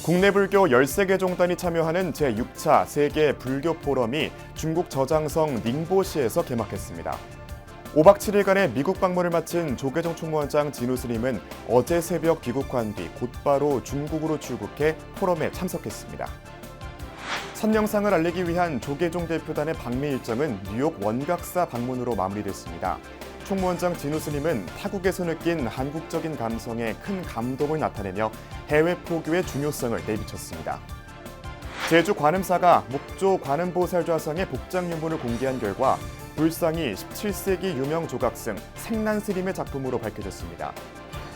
국내 불교 13개 종단이 참여하는 제6차 세계 불교 포럼이 중국 저장성 닝보시에서 개막했습니다. 5박 7일간의 미국 방문을 마친 조계종 총무원장 진우 스님은 어제 새벽 귀국한 뒤 곧바로 중국으로 출국해 포럼에 참석했습니다. 선명상을 알리기 위한 조계종 대표단의 방미 일정은 뉴욕 원각사 방문으로 마무리됐습니다. 총무원장 진우 스님은 타국에서 느낀 한국적인 감성에 큰 감동을 나타내며 해외 포교의 중요성을 내비쳤습니다. 제주 관음사가 목조 관음보살좌상의 복장 유물을 공개한 결과 불상이 17세기 유명 조각승 생난 스님의 작품으로 밝혀졌습니다.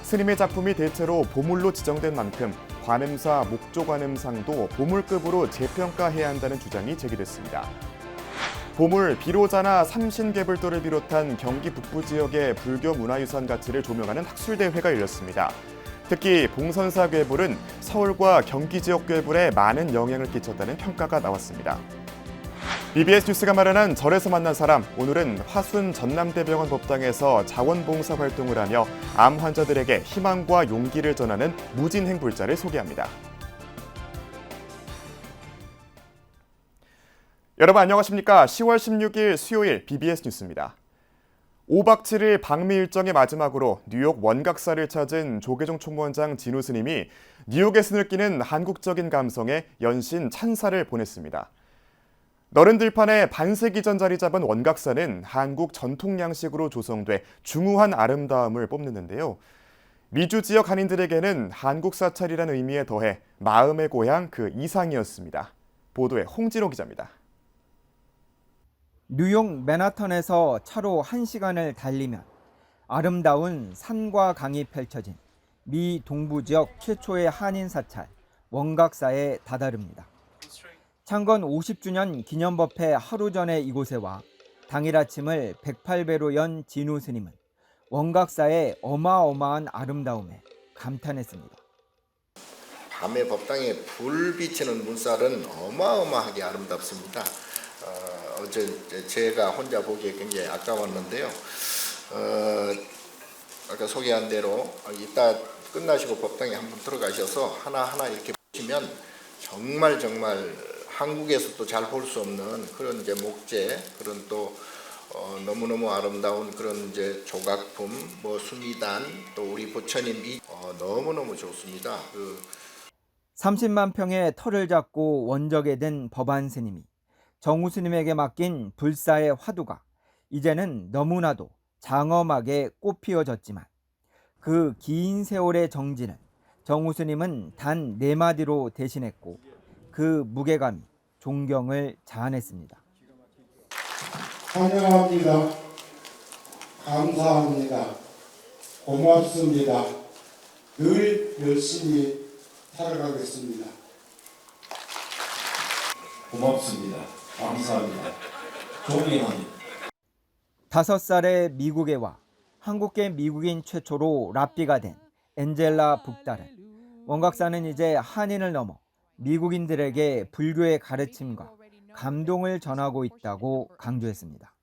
스님의 작품이 대체로 보물로 지정된 만큼 관음사 목조 관음상도 보물급으로 재평가해야 한다는 주장이 제기됐습니다. 보물 비로자나 삼신개불도를 비롯한 경기 북부 지역의 불교 문화유산 가치를 조명하는 학술대회가 열렸습니다. 특히 봉선사 괴불은 서울과 경기 지역 괴불에 많은 영향을 끼쳤다는 평가가 나왔습니다. BBS 뉴스가 마련한 절에서 만난 사람, 오늘은 화순 전남대병원 법당에서 자원봉사 활동을 하며 암 환자들에게 희망과 용기를 전하는 무진행불자를 소개합니다. 여러분 안녕하십니까? 10월 16일 수요일 BBS 뉴스입니다. 5박 7일 방미 일정의 마지막으로 뉴욕 원각사를 찾은 조계종 총무원장 진우 스님이 뉴욕에서 느끼는 한국적인 감성에 연신 찬사를 보냈습니다. 너른 들판에 반세기 전 자리 잡은 원각사는 한국 전통 양식으로 조성돼 중후한 아름다움을 뽐내는데요. 미주 지역 한인들에게는 한국 사찰이라는 의미에 더해 마음의 고향 그 이상이었습니다. 보도에 홍진호 기자입니다. 뉴욕 맨하탄에서 차로 1시간을 달리면 아름다운 산과 강이 펼쳐진 미 동부 지역 최초의 한인 사찰 원각사에 다다릅니다. 창건 50주년 기념법회 하루 전에 이곳에 와 당일 아침을 108배로 연 진우 스님은 원각사의 어마어마한 아름다움에 감탄했습니다. 밤에 법당에 불 비치는 문살은 어마어마하게 아름답습니다. 어제 제가 혼자 보기에 굉장히 아까웠는데요. 아까 소개한 대로 이따 끝나시고 법당에 한번 들어가셔서 하나하나 이렇게 보시면 정말 한국에서도 잘 볼 수 없는 그런 이제 목재, 그런 또 너무너무 아름다운 그런 이제 조각품, 수미단, 또 우리 부처님 너무너무 좋습니다. 30만 평의 터를 잡고 원적에 든 법안 스님이 정우 스님에게 맡긴 불사의 화두가 이제는 너무나도 장엄하게 꽃 피워졌지만 그 긴 세월의 정진을 정우 스님은 단 4마디로 대신했고 그 무게감이 존경을 자아냈습니다. 환영합니다. 감사합니다. 고맙습니다. 늘 열심히 살아가겠습니다. 고맙습니다. 감사합니다. 존경합니다. 5살의 미국에 와 한국계 미국인 최초로 랍비가 된 엔젤라 북달은 원각사는 이제 한인을 넘어 미국인들에게 불교의 가르침과 감동을 전하고 있다고 강조했습니다.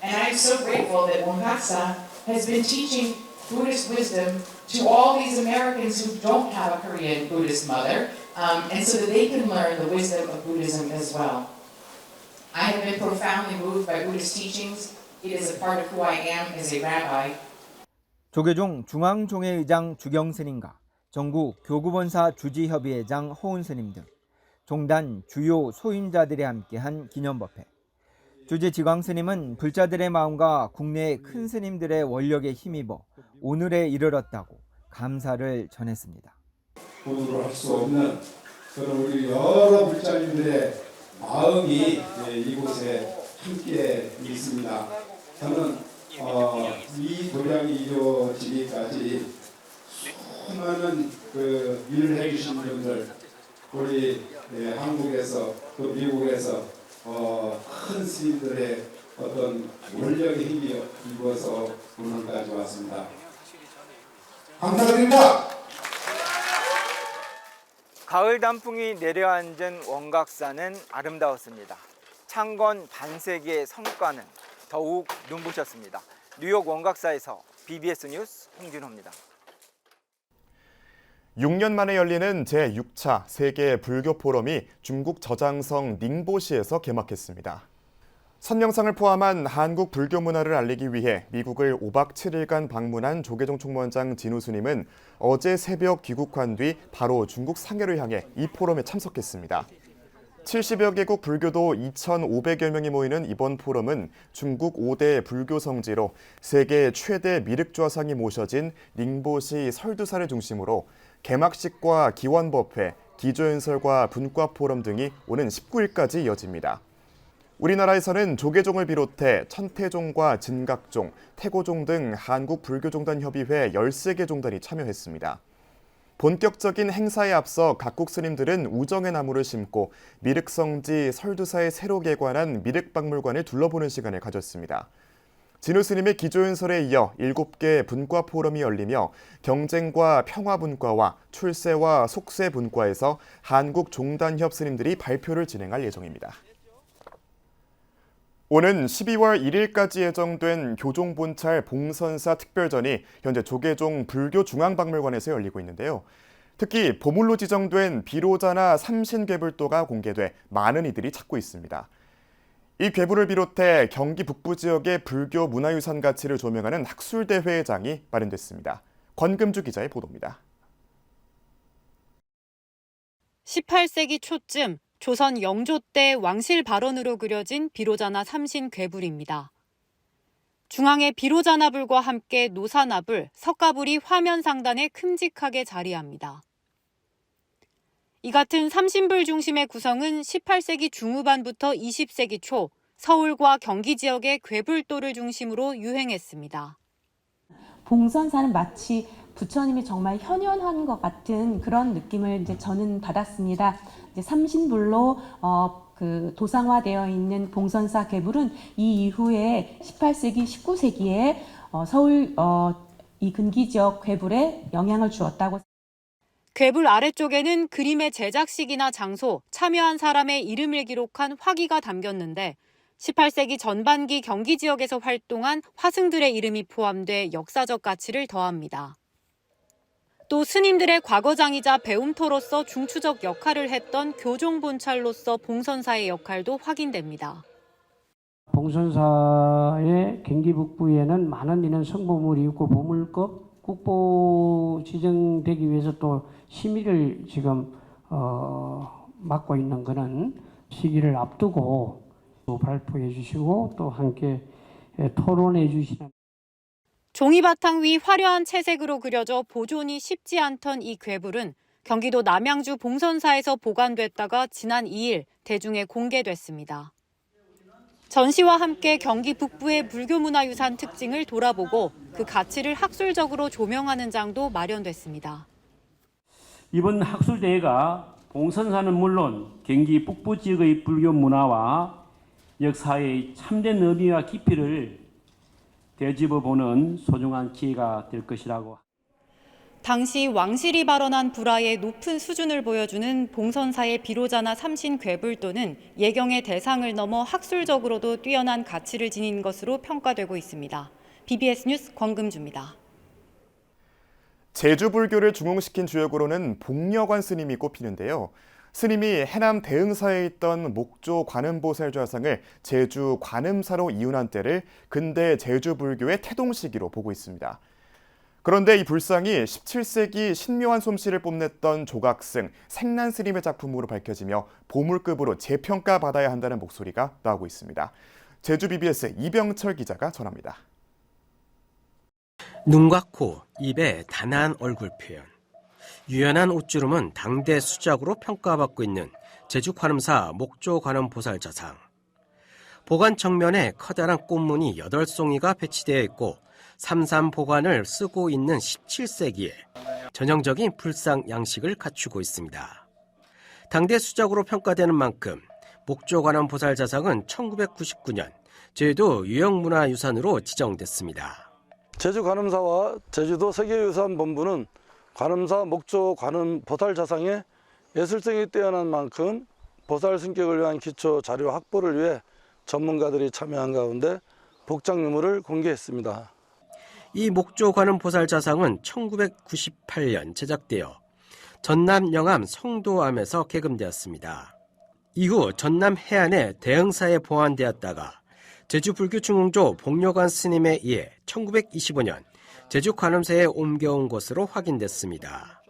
And I'm so grateful that Wongaksa has been teaching Buddhist wisdom to all these Americans who don't have a Korean Buddhist mother, and so that they can learn the wisdom of Buddhism as well. I have been profoundly moved by Buddhist teachings. It is a part of who I am as a rabbi. 조계종 중앙종회의장 주경 스님과 전국 교구본사 주지협의회장 허운 스님 등 종단 주요 소임자들이 함께한 기념법회. 주지 지광 스님은 불자들의 마음과 국내의 큰 스님들의 원력에 힘입어 오늘에 이르렀다고 감사를 전했습니다. 보도를 할 수 없는 그런 우리 여러 불자님들의 마음이 이곳에 함께 있습니다. 저는 이 도량이 이루어지기까지 수많은 그 일을 해주신 분들, 우리 한국에서 또 미국에서 큰 스님들의 어떤 원력의 힘이 입어서 오늘까지 왔습니다. 감사드립니다. 가을 단풍이 내려앉은 원각사는 아름다웠습니다. 창건 반세기의 성과는 더욱 눈부셨습니다. 뉴욕 원각사에서 BBS 뉴스 홍진호입니다. 6년 만에 열리는 제6차 세계 불교 포럼이 중국 저장성 닝보시에서 개막했습니다. 선명상을 포함한 한국 불교 문화를 알리기 위해 미국을 5박 7일간 방문한 조계종 총무원장 진우 스님은 어제 새벽 귀국한 뒤 바로 중국 상해를 향해 이 포럼에 참석했습니다. 70여 개국 불교도 2,500여 명이 모이는 이번 포럼은 중국 5대 불교 성지로 세계 최대 미륵좌상이 모셔진 닝보시 설두사를 중심으로 개막식과 기원법회, 기조연설과 분과 포럼 등이 오는 19일까지 이어집니다. 우리나라에서는 조계종을 비롯해 천태종과 진각종, 태고종 등 한국 불교종단협의회 13개 종단이 참여했습니다. 본격적인 행사에 앞서 각국 스님들은 우정의 나무를 심고 미륵성지 설두사에 새로 개관한 미륵박물관을 둘러보는 시간을 가졌습니다. 진우 스님의 기조연설에 이어 7개 분과 포럼이 열리며 경쟁과 평화분과와 출세와 속세분과에서 한국 종단협 스님들이 발표를 진행할 예정입니다. 오는 12월 1일까지 예정된 교종본찰 봉선사 특별전이 현재 조계종 불교중앙박물관에서 열리고 있는데요. 특히 보물로 지정된 비로자나 삼신괴불도가 공개돼 많은 이들이 찾고 있습니다. 이 괴불을 비롯해 경기 북부 지역의 불교 문화유산 가치를 조명하는 학술대회장이 마련됐습니다. 권금주 기자의 보도입니다. 18세기 초쯤 조선 영조 때 왕실 발원으로 그려진 비로자나 삼신 괴불입니다. 중앙에 비로자나불과 함께 노사나불, 석가불이 화면 상단에 큼직하게 자리합니다. 이 같은 삼신불 중심의 구성은 18세기 중후반부터 20세기 초 서울과 경기 지역의 괴불도를 중심으로 유행했습니다. 봉선사는 마치 부처님이 정말 현현한 것 같은 그런 느낌을 이제 저는 받았습니다. 이제 삼신불로 도상화되어 있는 봉선사 괴불은 이 이후에 18세기, 19세기에 서울 이 근기 지역 괴불에 영향을 주었다고. 괴불 아래쪽에는 그림의 제작 시기나 장소, 참여한 사람의 이름을 기록한 화기가 담겼는데 18세기 전반기 경기 지역에서 활동한 화승들의 이름이 포함돼 역사적 가치를 더합니다. 또 스님들의 과거장이자 배움터로서 중추적 역할을 했던 교종본찰로서 봉선사의 역할도 확인됩니다. 봉선사의 경기 북부에는 많은 이런 성보물이 있고 보물급 국보 지정되기 위해서 또 심의를 지금 맡고 있는 그런 시기를 앞두고 또 발표해 주시고 또 함께 토론해 주시는. 종이바탕 위 화려한 채색으로 그려져 보존이 쉽지 않던 이 괴불은 경기도 남양주 봉선사에서 보관됐다가 지난 2일 대중에 공개됐습니다. 전시와 함께 경기 북부의 불교문화유산 특징을 돌아보고 그 가치를 학술적으로 조명하는 장도 마련됐습니다. 이번 학술대회가 봉선사는 물론 경기 북부 지역의 불교 문화와 역사의 참된 의미와 깊이를 되짚어보는 소중한 기회가 될 것이라고. 당시 왕실이 발원한 불화의 높은 수준을 보여주는 봉선사의 비로자나 삼신 괴불도는 예경의 대상을 넘어 학술적으로도 뛰어난 가치를 지닌 것으로 평가되고 있습니다. BBS 뉴스 권금주입니다. 제주 불교를 중흥시킨 주역으로는 복려관 스님이 꼽히는데요. 스님이 해남 대흥사에 있던 목조 관음보살 좌상을 제주 관음사로 이운한 때를 근대 제주 불교의 태동시기로 보고 있습니다. 그런데 이 불상이 17세기 신묘한 솜씨를 뽐냈던 조각승, 생난 스님의 작품으로 밝혀지며 보물급으로 재평가받아야 한다는 목소리가 나오고 있습니다. 제주 BBS 이병철 기자가 전합니다. 눈과 코, 입에 단아한 얼굴 표현, 유연한 옷주름은 당대 수작으로 평가받고 있는 제주 관음사 목조 관음보살 좌상. 보관 정면에 커다란 꽃무늬 8송이가 배치되어 있고 삼삼보관을 쓰고 있는 17세기에 전형적인 불상 양식을 갖추고 있습니다. 당대 수작으로 평가되는 만큼 목조 관음보살 좌상은 1999년 제주도 유형문화유산으로 지정됐습니다. 제주 관음사와 제주도 세계유산본부는 관음사 목조 관음 보살 좌상의 예술성이 뛰어난 만큼 보살 승격을 위한 기초 자료 확보를 위해 전문가들이 참여한 가운데 복장 유물을 공개했습니다. 이 목조 관음 보살 좌상은 1998년 제작되어 전남 영암 성도암에서 개금되었습니다. 이후 전남 해안에 대흥사에 보안되었다가 제주 불교 중흥조 복려관 스님에 의해 1925년 제주 관음사에 옮겨온 것으로 확인됐습니다.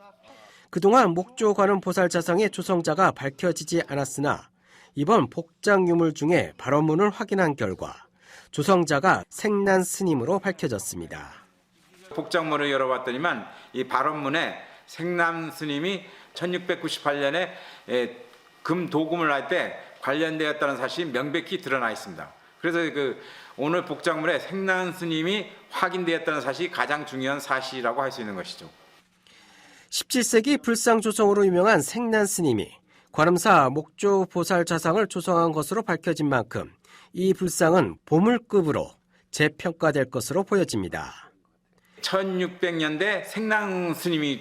그동안 목조 관음 보살 자성의 조성자가 밝혀지지 않았으나 이번 복장 유물 중에 발원문을 확인한 결과 조성자가 생난 스님으로 밝혀졌습니다. 복장문을 열어봤더니만 이 발원문에 생남 스님이 1698년에 금 도금을 할 때 관련되었다는 사실이 명백히 드러나 있습니다. 그래서 오늘 복장문에 생남 스님이 확인되었다는 사실이 가장 중요한 사실이라고 할 수 있는 것이죠. 17세기 불상조성으로 유명한 생난 스님이 관음사 목조 보살 자상을 조성한 것으로 밝혀진 만큼 이 불상은 보물급으로 재평가될 것으로 보여집니다. 1600년대 생남 스님이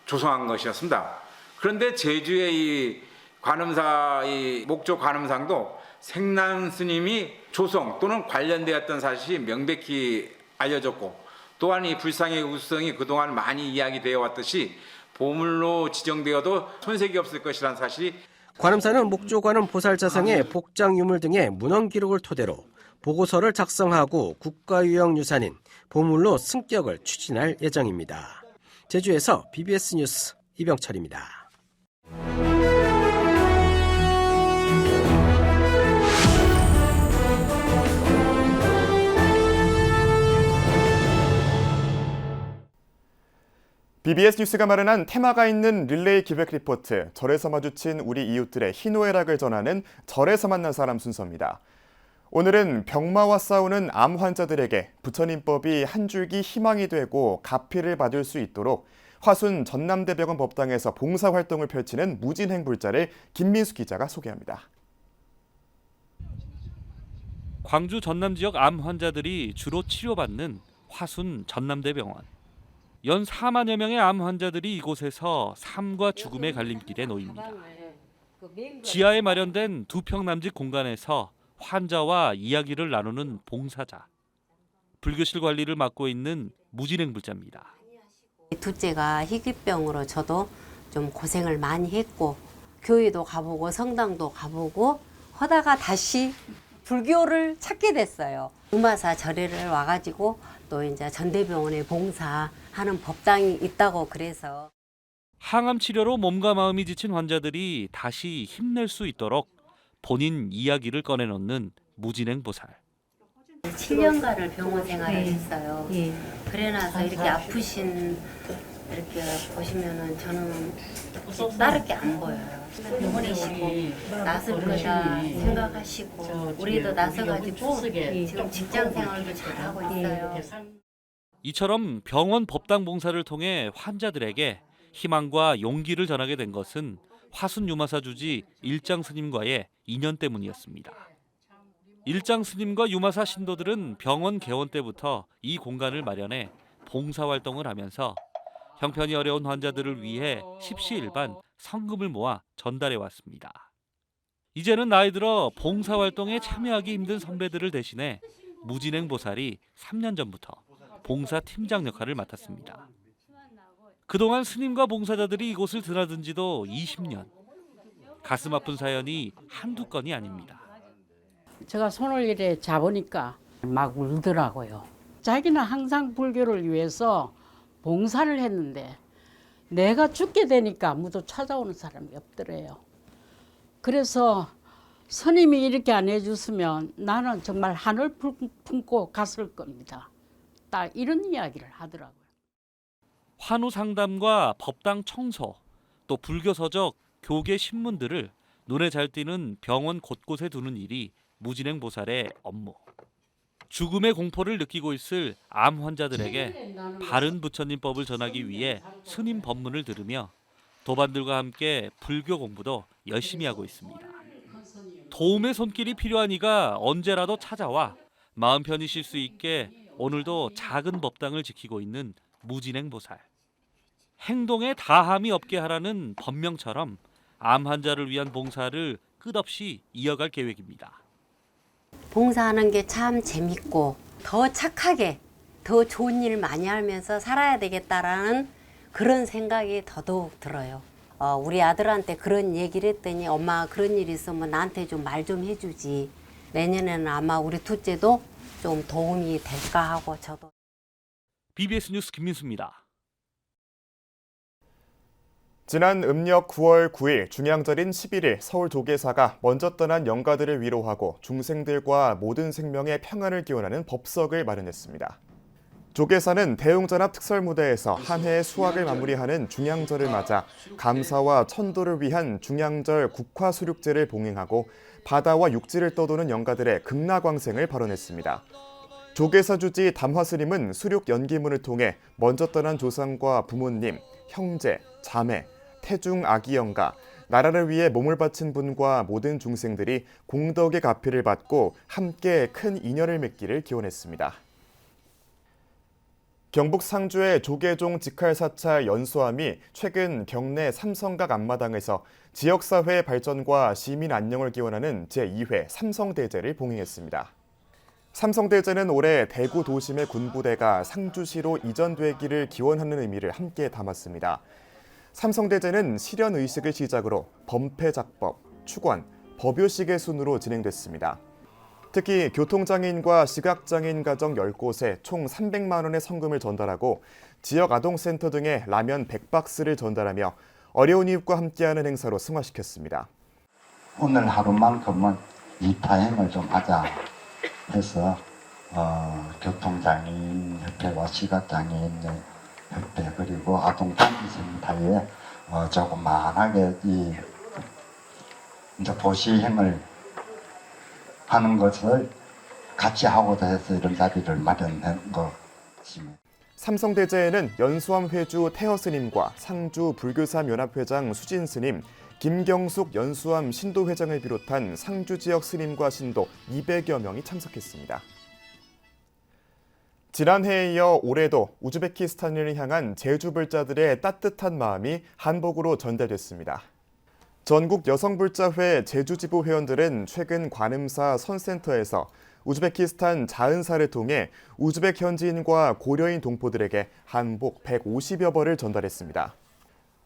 조성한 것이었습니다. 그런데 제주의 이 관음사, 이 목조 관음상도 생남 스님이 조성 또는 관련되었던 사실이 명백히 알려졌고, 또한 이 불상의 우수성이 그동안 많이 이야기되어 왔듯이 보물로 지정되어도 손색이 없을 것이라는 사실이. 관음사는 목조 관음 보살 자상의 복장 유물 등의 문헌 기록을 토대로 보고서를 작성하고 국가유형유산인 보물로 승격을 추진할 예정입니다. 제주에서 BBS 뉴스 이병철입니다. BBS 뉴스가 마련한 테마가 있는 릴레이 기획 리포트, 절에서 마주친 우리 이웃들의 희노애락을 전하는 절에서 만난 사람 순서입니다. 오늘은 병마와 싸우는 암 환자들에게 부처님법이 한 줄기 희망이 되고 가피를 받을 수 있도록 화순 전남대병원 법당에서 봉사활동을 펼치는 무진행불자를 김민수 기자가 소개합니다. 광주 전남 지역 암 환자들이 주로 치료받는 화순 전남대병원. 연 4만여 명의 암 환자들이 이곳에서 삶과 죽음의 갈림길에 놓입니다. 지하에 마련된 2평 남짓 공간에서 환자와 이야기를 나누는 봉사자. 불교실 관리를 맡고 있는 무진행불자입니다. 둘째가 희귀병으로 저도 좀 고생을 많이 했고 교회도 가보고 성당도 가보고 하다가 다시 불교를 찾게 됐어요. 유마사 절에를 와가지고 또 이제 전대병원에 봉사하는 법당이 있다고 그래서. 항암 치료로 몸과 마음이 지친 환자들이 다시 힘낼 수 있도록 본인 이야기를 꺼내놓는 무진행보살. 7년간을 병원 생활을 했어요. 그래 나서 이렇게 아프신 이렇게 보시면은 저는 다를 게 안 보여요. 병원이시고 나설 거다 생각하시고 우리도 나서가지고 지금 직장 생활도 잘하고 있어요. 이처럼 병원 법당 봉사를 통해 환자들에게 희망과 용기를 전하게 된 것은 화순 유마사 주지 일장 스님과의 인연 때문이었습니다. 일장 스님과 유마사 신도들은 병원 개원 때부터 이 공간을 마련해 봉사활동을 하면서 형편이 어려운 환자들을 위해 십시일반 성금을 모아 전달해 왔습니다. 이제는 나이 들어 봉사활동에 참여하기 힘든 선배들을 대신해 무진행보살이 3년 전부터 봉사팀장 역할을 맡았습니다. 그동안 스님과 봉사자들이 이곳을 드나든 지도 20년. 가슴 아픈 사연이 한두 건이 아닙니다. 제가 손을 이래 잡으니까 막 울더라고요. 자기는 항상 불교를 위해서 봉사를 했는데 내가 죽게 되니까 아무도 찾아오는 사람이 없더래요. 그래서 스님이 이렇게 안 해줬으면 나는 정말 하늘 품고 갔을 겁니다. 딱 이런 이야기를 하더라고요. 환우 상담과 법당 청소, 또 불교 서적, 교계 신문들을 눈에 잘 띄는 병원 곳곳에 두는 일이 무진행보살의 업무. 죽음의 공포를 느끼고 있을 암 환자들에게 바른 부처님법을 전하기 위해 스님 법문을 들으며 도반들과 함께 불교 공부도 열심히 하고 있습니다. 도움의 손길이 필요한 이가 언제라도 찾아와 마음 편히 쉴 수 있게 오늘도 작은 법당을 지키고 있는 무진행보살. 행동에 다함이 없게 하라는 법명처럼 암 환자를 위한 봉사를 끝없이 이어갈 계획입니다. 봉사하는 게 참 재밌고 더 착하게 더 좋은 일 많이 하면서 살아야 되겠다라는 그런 생각이 더더욱 들어요. 우리 아들한테 그런 얘기를 했더니 엄마 그런 일 있으면 나한테 좀 말 좀 해주지. 내년에는 아마 우리 둘째도 좀 도움이 될까 하고 저도. BBS 뉴스 김민수입니다. 지난 음력 9월 9일 중양절인 11일 서울 조계사가 먼저 떠난 영가들을 위로하고 중생들과 모든 생명의 평안을 기원하는 법석을 마련했습니다. 조계사는 대웅전합 특설무대에서 한 해의 수확을 마무리하는 중양절을 맞아 감사와 천도를 위한 중양절 국화수륙제를 봉행하고 바다와 육지를 떠도는 영가들의 극락광생을 발언했습니다. 조계사 주지 담화스님은 수륙 연기문을 통해 먼저 떠난 조상과 부모님, 형제, 자매, 태중 아기 영가, 나라를 위해 몸을 바친 분과 모든 중생들이 공덕의 가피를 받고 함께 큰 인연을 맺기를 기원했습니다. 경북 상주의 조계종 직할사찰 연수함이 최근 경내 삼성각 앞마당에서 지역사회 발전과 시민 안녕을 기원하는 제2회 삼성대제를 봉행했습니다. 삼성대제는 올해 대구 도심의 군부대가 상주시로 이전되기를 기원하는 의미를 함께 담았습니다. 삼성대제는 실현의식을 시작으로 범패작법, 축원, 법요식의 순으로 진행됐습니다. 특히 교통장애인과 시각장애인 가정 10곳에 총 300만 원의 성금을 전달하고 지역 아동센터 등에 라면 100박스를 전달하며 어려운 이웃과 함께하는 행사로 승화시켰습니다. 오늘 하루만큼은 이타행을 좀 하자 해서 교통장애인 협회와 시각장애인 협회 그리고 아동단기센터에 조그만하게 이제 보시행을 하는 것을 같이 하고자 해서 이런 자리를 마련한 것입니다. 삼성대제에는 연수함 회주 태허스님과 상주 불교사연합회장 수진스님, 김경숙 연수함 신도회장을 비롯한 상주 지역 스님과 신도 200여 명이 참석했습니다. 지난해에 이어 올해도 우즈베키스탄을 향한 제주불자들의 따뜻한 마음이 한복으로 전달됐습니다. 전국 여성불자회 제주지부 회원들은 최근 관음사 선센터에서 우즈베키스탄 자은사를 통해 우즈벡 현지인과 고려인 동포들에게 한복 150여 벌을 전달했습니다.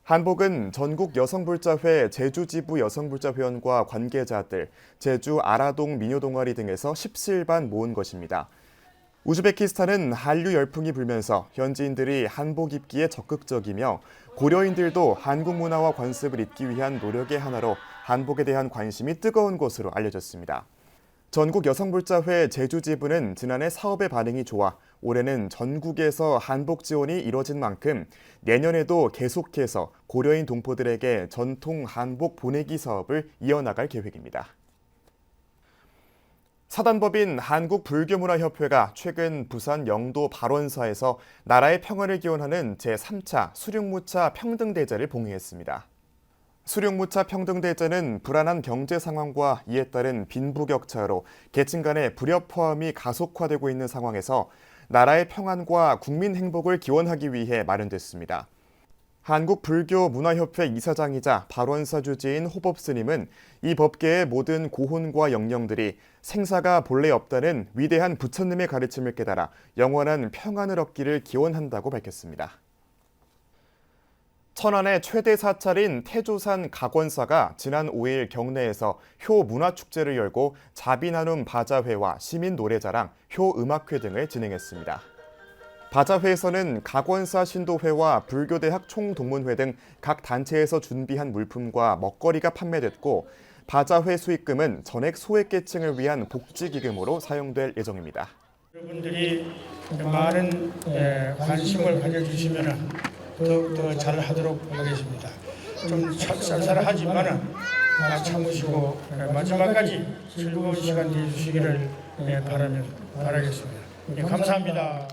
한복은 전국 여성불자회 제주지부 여성불자회원과 관계자들, 제주 아라동 민요동아리 등에서 17반 모은 것입니다. 우즈베키스탄은 한류 열풍이 불면서 현지인들이 한복 입기에 적극적이며 고려인들도 한국 문화와 관습을 잇기 위한 노력의 하나로 한복에 대한 관심이 뜨거운 것으로 알려졌습니다. 전국 여성불자회 제주지부는 지난해 사업의 반응이 좋아 올해는 전국에서 한복 지원이 이뤄진 만큼 내년에도 계속해서 고려인 동포들에게 전통 한복 보내기 사업을 이어나갈 계획입니다. 사단법인 한국불교문화협회가 최근 부산 영도 발원사에서 나라의 평화를 기원하는 제3차 수륙무차 평등대제를 봉행했습니다. 수륙무차 평등대제는 불안한 경제 상황과 이에 따른 빈부격차로 계층 간의 불협화음이 가속화되고 있는 상황에서 나라의 평안과 국민 행복을 기원하기 위해 마련됐습니다. 한국불교문화협회 이사장이자 발원사 주지인 호법스님은 이 법계의 모든 고혼과 영령들이 생사가 본래 없다는 위대한 부처님의 가르침을 깨달아 영원한 평안을 얻기를 기원한다고 밝혔습니다. 천안의 최대 사찰인 태조산 각원사가 지난 5일 경내에서 효 문화축제를 열고 자비나눔 바자회와 시민 노래자랑, 효 음악회 등을 진행했습니다. 바자회에서는 각원사 신도회와 불교대학 총동문회 등 각 단체에서 준비한 물품과 먹거리가 판매됐고 바자회 수익금은 전액 소외계층을 위한 복지기금으로 사용될 예정입니다. 여러분들이 많은 관심을 가져주시면 더욱더 잘하도록 하겠습니다. 좀 쌀쌀하지만 참으시고 마지막까지 즐거운 시간 되주시기를 바라겠습니다. 감사합니다.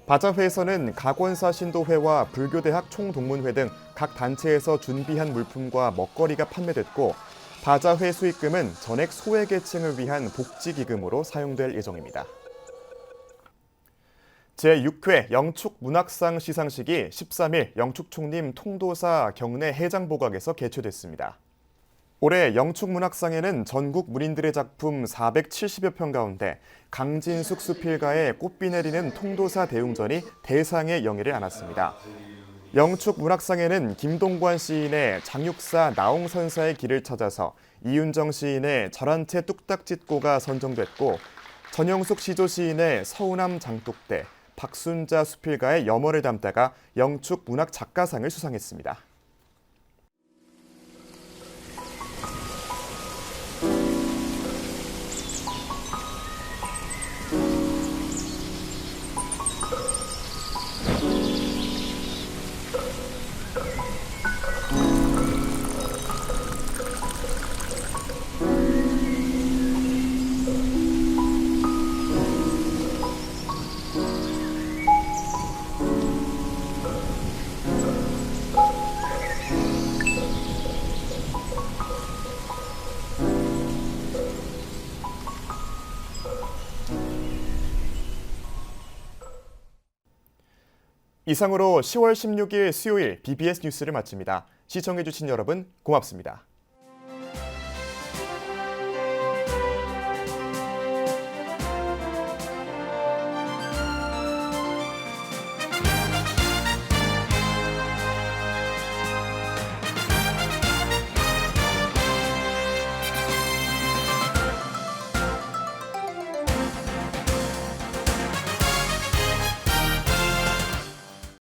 바자회에서는 각원사 신도회와 불교대학 총동문회 등 각 단체에서 준비한 물품과 먹거리가 판매됐고 바자회 수익금은 전액 소외계층을 위한 복지기금으로 사용될 예정입니다. 제6회 영축문학상 시상식이 13일 영축총림 통도사 경내 해장보각에서 개최됐습니다. 올해 영축문학상에는 전국 문인들의 작품 470여 편 가운데 강진숙 수필가의 꽃비 내리는 통도사 대웅전이 대상의 영예를 안았습니다. 영축 문학상에는 김동관 시인의 장육사 나홍선사의 길을 찾아서 이윤정 시인의 절한 채 뚝딱 찢고가 선정됐고 전영숙 시조 시인의 서우남 장독대, 박순자 수필가의 염원을 담다가 영축 문학 작가상을 수상했습니다. 이상으로 10월 16일 수요일 BBS 뉴스를 마칩니다. 시청해주신 여러분 고맙습니다.